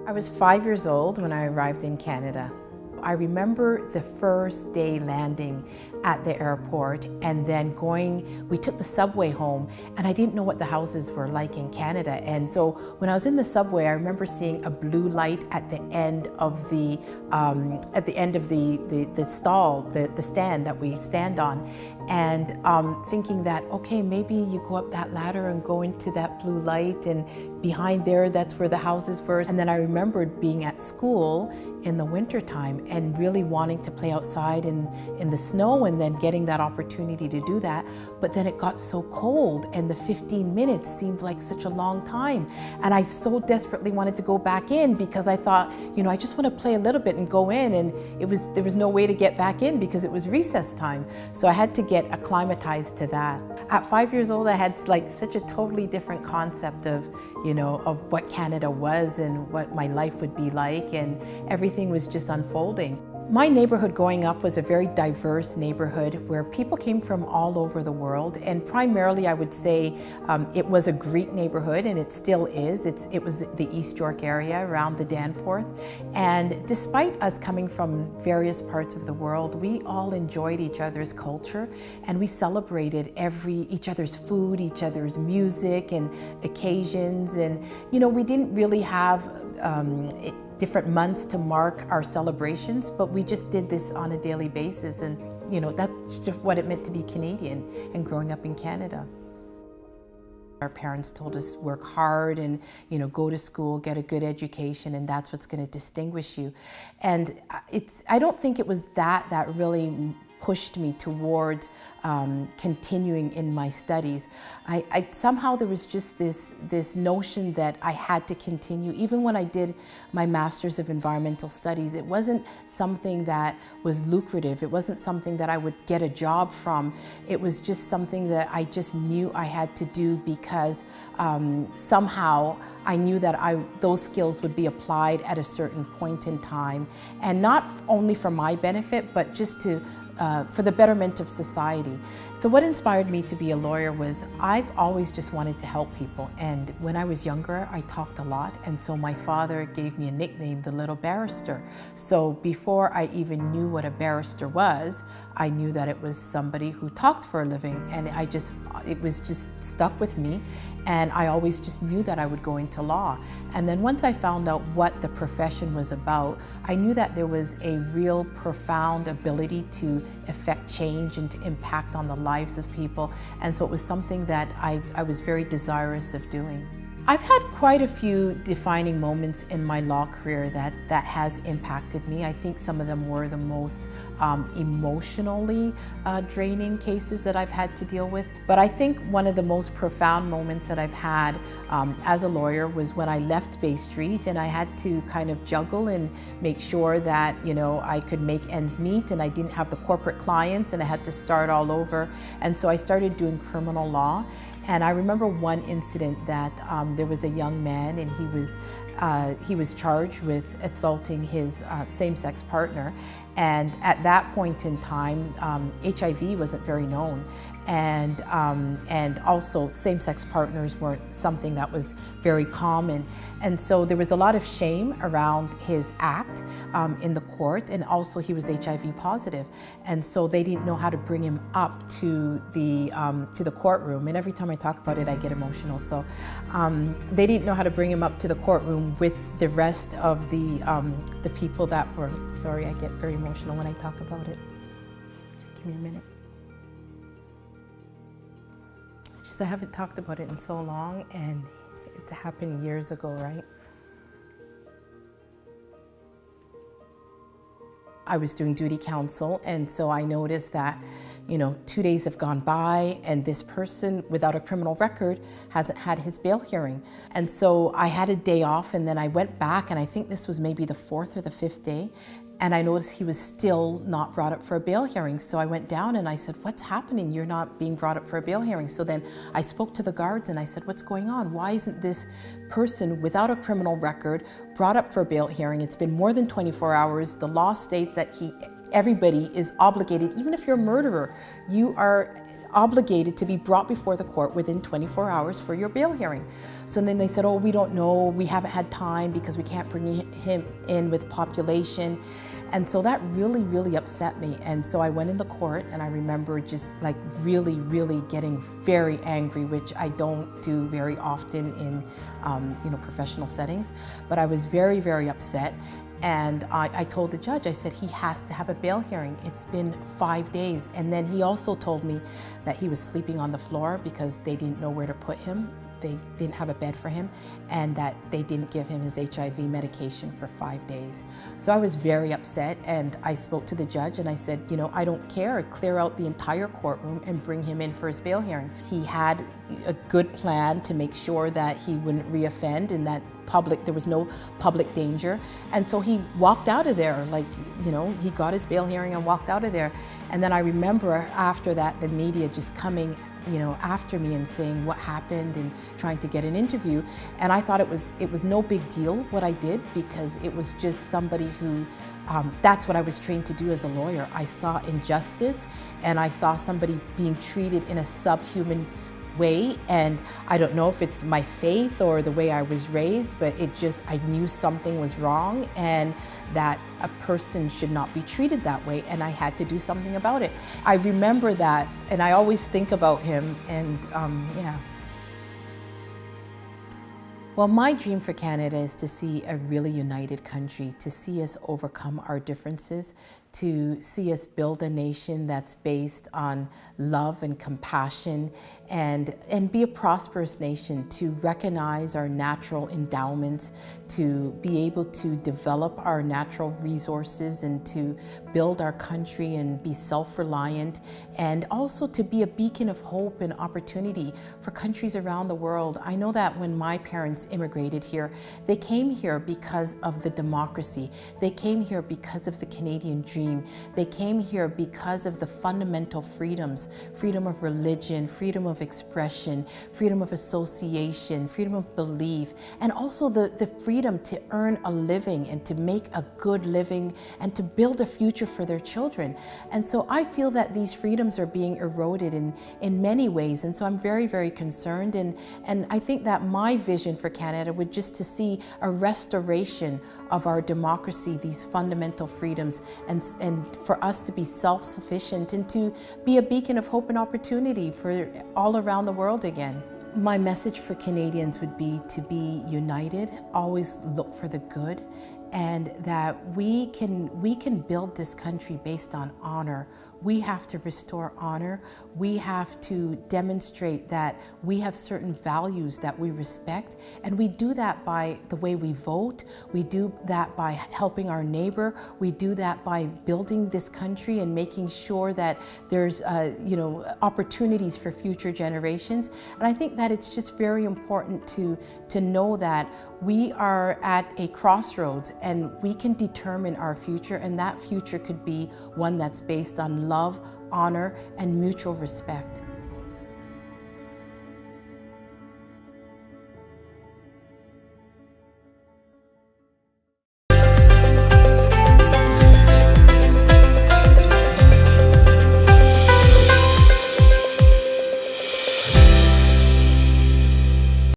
I was 5 years old when I arrived in Canada. I remember the first day landing at the airport and then we took the subway home, and I didn't know what the houses were like in Canada. And so when I was in the subway, I remember seeing a blue light at the end of the stall, the stand that we stand on, and thinking that, okay, maybe you go up that ladder and go into that blue light, and behind there, that's where the houses were. And then I remembered being at school in the wintertime and really wanting to play outside in the snow, and then getting that opportunity to do that. But then it got so cold, and the 15 minutes seemed like such a long time. And I so desperately wanted to go back in because I thought, I just want to play a little bit and go in. And there was no way to get back in because it was recess time. So I had to get acclimatized to that. At 5 years old, I had such a totally different concept of what Canada was and what my life would be like, and everything was just unfolding. My neighborhood growing up was a very diverse neighborhood where people came from all over the world, and primarily I would say it was a Greek neighborhood, and it still is. It was the East York area around the Danforth, and despite us coming from various parts of the world, we all enjoyed each other's culture, and we celebrated each other's food, each other's music and occasions, and we didn't really have different months to mark our celebrations, but we just did this on a daily basis, and that's just what it meant to be Canadian and growing up in Canada. Our parents told us work hard and go to school, get a good education, and that's what's going to distinguish you. And I don't think it was that really pushed me towards continuing in my studies. Somehow there was just this notion that I had to continue. Even when I did my Master's of Environmental Studies, it wasn't something that was lucrative. It wasn't something that I would get a job from. It was just something that I just knew I had to do because somehow I knew that those skills would be applied at a certain point in time, and not only for my benefit, but just for the betterment of society. So what inspired me to be a lawyer was I've always just wanted to help people, and when I was younger I talked a lot, and so my father gave me a nickname, the Little Barrister. So before I even knew what a barrister was, I knew that it was somebody who talked for a living, and it was just stuck with me, and I always just knew that I would go into law. And then once I found out what the profession was about, I knew that there was a real profound ability to affect change and to impact on the lives of people. And so it was something that I was very desirous of doing. I've had quite a few defining moments in my law career that has impacted me. I think some of them were the most emotionally draining cases that I've had to deal with. But I think one of the most profound moments that I've had as a lawyer was when I left Bay Street, and I had to kind of juggle and make sure that I could make ends meet, and I didn't have the corporate clients, and I had to start all over. And so I started doing criminal law. And I remember one incident that there was a young man, and he was charged with assaulting his same-sex partner. And at that point in time, HIV wasn't very known. And also same-sex partners weren't something that was very common. And so there was a lot of shame around his act in the court, and also he was HIV positive. And so they didn't know how to bring him up to the courtroom. And every time I talk about it, I get emotional. So they didn't know how to bring him up to the courtroom with the rest of the people that were, sorry, I get very emotional when I talk about it. Just give me a minute. I haven't talked about it in so long, and it happened years ago, right? I was doing duty counsel, and so I noticed that 2 days have gone by, and this person without a criminal record hasn't had his bail hearing. And so I had a day off, and then I went back, and I think this was maybe the 4th or the 5th day, and I noticed he was still not brought up for a bail hearing. So I went down and I said, "What's happening? You're not being brought up for a bail hearing." So then I spoke to the guards and I said, "What's going on? Why isn't this person without a criminal record brought up for a bail hearing? It's been more than 24 hours. The law states that everybody is obligated, even if you're a murderer, you are obligated to be brought before the court within 24 hours for your bail hearing. So then they said, oh, we don't know, we haven't had time because we can't bring him in with population. And so that really, really upset me. And so I went in the court, and I remember just like really, really getting very angry, which I don't do very often in professional settings. But I was very, very upset. And I told the judge, I said, he has to have a bail hearing. It's been 5 days. And then he also told me that he was sleeping on the floor because they didn't know where to put him. They didn't have a bed for him, and that they didn't give him his HIV medication for 5 days. So I was very upset, and I spoke to the judge and I said, I don't care, clear out the entire courtroom and bring him in for his bail hearing. He had a good plan to make sure that he wouldn't reoffend and that there was no public danger. And so he walked out of there, he got his bail hearing and walked out of there. And then I remember after that, the media just coming after me and saying what happened and trying to get an interview. And I thought it was no big deal what I did, because it was just somebody who, that's what I was trained to do as a lawyer. I saw injustice, and I saw somebody being treated in a subhuman way, and I don't know if it's my faith or the way I was raised, but I knew something was wrong and that a person should not be treated that way, and I had to do something about it. I remember that, and I always think about him, and yeah. Well, my dream for Canada is to see a really united country, to see us overcome our differences, to see us build a nation that's based on love and compassion, and be a prosperous nation, to recognize our natural endowments, to be able to develop our natural resources and to build our country and be self-reliant, and also to be a beacon of hope and opportunity for countries around the world. I know that when my parents immigrated here, they came here because of the democracy. They came here because of the Canadian dream. They came here because of the fundamental freedoms, freedom of religion, freedom of expression, freedom of association, freedom of belief, and also the freedom to earn a living and to make a good living and to build a future for their children. And so I feel that these freedoms are being eroded in many ways. And so I'm very, very concerned. And I think that my vision for Canada would just to see a restoration of our democracy, these fundamental freedoms, and for us to be self-sufficient and to be a beacon of hope and opportunity for all around the world again. My message for Canadians would be to be united, always look for the good, and that we can build this country based on honor. We have to restore honor. We have to demonstrate that we have certain values that we respect, and we do that by the way we vote. We do that by helping our neighbor. We do that by building this country and making sure that there's opportunities for future generations. And I think that it's just very important to know that we are at a crossroads and we can determine our future, and that future could be one that's based on love, honor, and mutual respect.